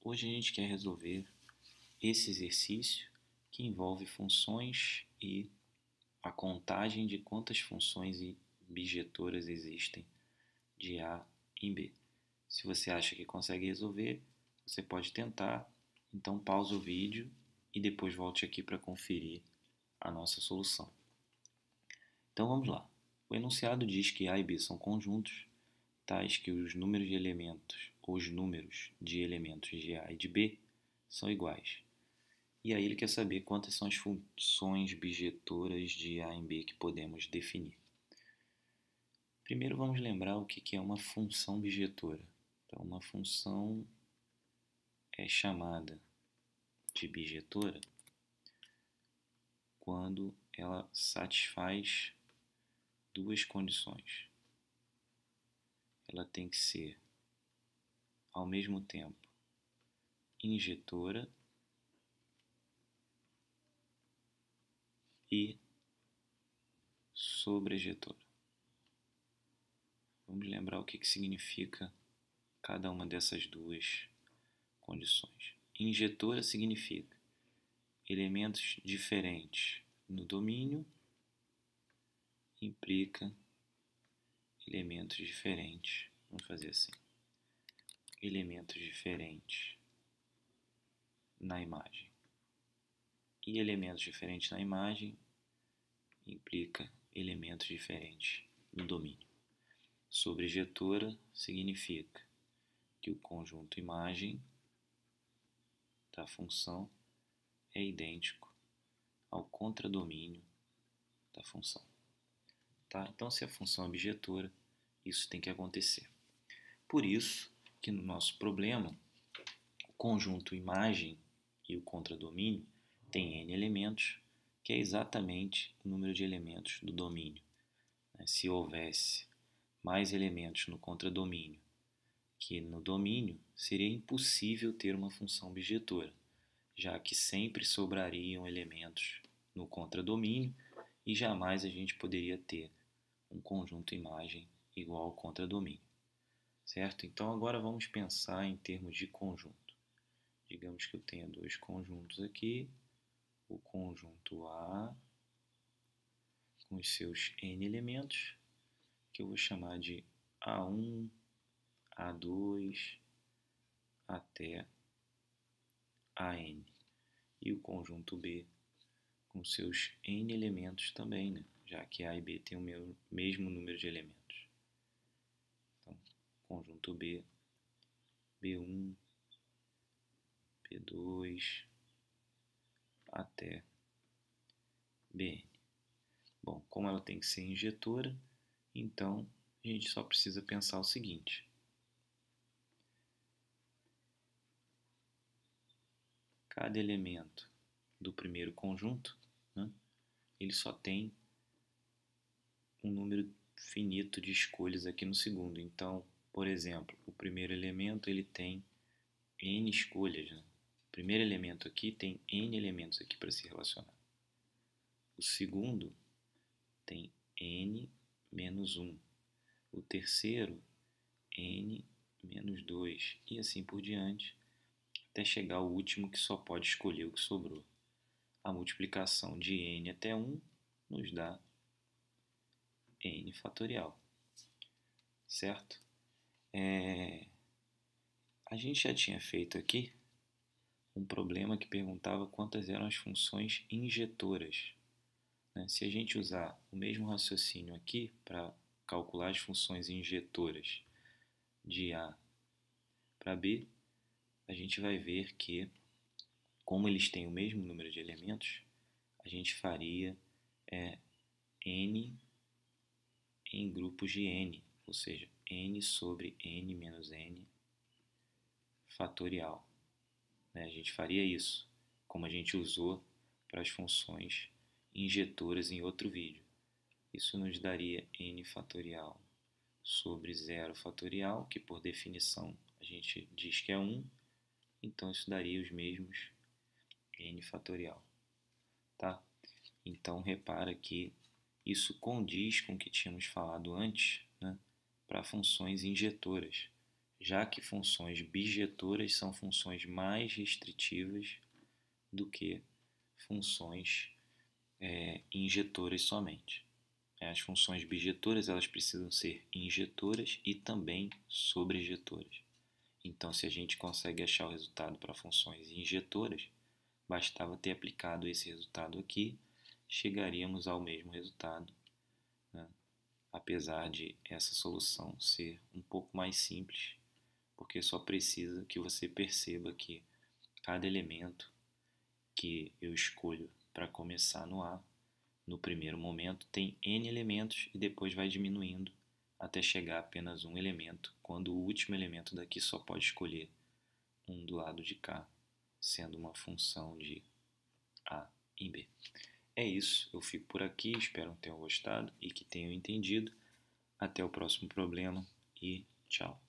Hoje a gente quer resolver esse exercício que envolve funções e a contagem de quantas funções e bijetoras existem de A em B. Se você acha que consegue resolver, você pode tentar, então pausa o vídeo e depois volte aqui para conferir a nossa solução. Então vamos lá. O enunciado diz que A e B são conjuntos, tais que os números de elementos de A e de B são iguais. E aí ele quer saber quantas são as funções bijetoras de A em B que podemos definir. Primeiro vamos lembrar o que é uma função bijetora. Então, uma função é chamada de bijetora quando ela satisfaz duas condições. Ela tem que ser, ao mesmo tempo, injetora e sobrejetora. Vamos lembrar o que significa cada uma dessas duas condições. Injetora significa elementos diferentes no domínio implica elementos diferentes. Vamos fazer assim. Elementos diferentes na imagem. E elementos diferentes na imagem implica elementos diferentes no domínio. Sobrejetora significa que o conjunto imagem da função é idêntico ao contradomínio da função. Tá? Então, se a função é bijetora, isso tem que acontecer. Por isso que no nosso problema, o conjunto imagem e o contradomínio tem n elementos, que é exatamente o número de elementos do domínio. Se houvesse mais elementos no contradomínio que no domínio, seria impossível ter uma função bijetora, já que sempre sobrariam elementos no contradomínio e jamais a gente poderia ter um conjunto imagem igual ao contradomínio, certo? Então agora vamos pensar em termos de conjunto. Digamos que eu tenha dois conjuntos aqui, o conjunto A com os seus n elementos, que eu vou chamar de A1, A2 até AN, e o conjunto B com seus n elementos também, né? Já que A e B têm o mesmo número de elementos. Então, conjunto B, B1, B2 até Bn. Bom, como ela tem que ser injetora, então a gente só precisa pensar o seguinte. Cada elemento do primeiro conjunto, né, ele só tem um número finito de escolhas aqui no segundo. Então, por exemplo, o primeiro elemento ele tem n escolhas. Né? O primeiro elemento aqui tem n elementos aqui para se relacionar. O segundo tem n menos 1. O terceiro, n menos 2. E assim por diante, até chegar ao último que só pode escolher o que sobrou. A multiplicação de n até 1 nos dá n fatorial, certo? A gente já tinha feito aqui um problema que perguntava quantas eram as funções injetoras. Né? Se a gente usar o mesmo raciocínio aqui para calcular as funções injetoras de A para B, a gente vai ver que, como eles têm o mesmo número de elementos, a gente faria n em grupos de n, ou seja, n sobre n menos n fatorial. Né? A gente faria isso, como a gente usou para as funções injetoras em outro vídeo. Isso nos daria n fatorial sobre 0 fatorial, que por definição a gente diz que é 1, então isso daria os mesmos n fatorial. Tá? Então repara que isso condiz com o que tínhamos falado antes, né, para funções injetoras, já que funções bijetoras são funções mais restritivas do que funções injetoras somente. As funções bijetoras elas precisam ser injetoras e também sobrejetoras. Então, se a gente consegue achar o resultado para funções injetoras, bastava ter aplicado esse resultado aqui, chegaríamos ao mesmo resultado, né? Apesar de essa solução ser um pouco mais simples, porque só precisa que você perceba que cada elemento que eu escolho para começar no A, no primeiro momento, tem N elementos e depois vai diminuindo até chegar a apenas um elemento, quando o último elemento daqui só pode escolher um do lado de cá, sendo uma função de A em B. É isso, eu fico por aqui, espero que tenham gostado e que tenham entendido. Até o próximo problema e tchau.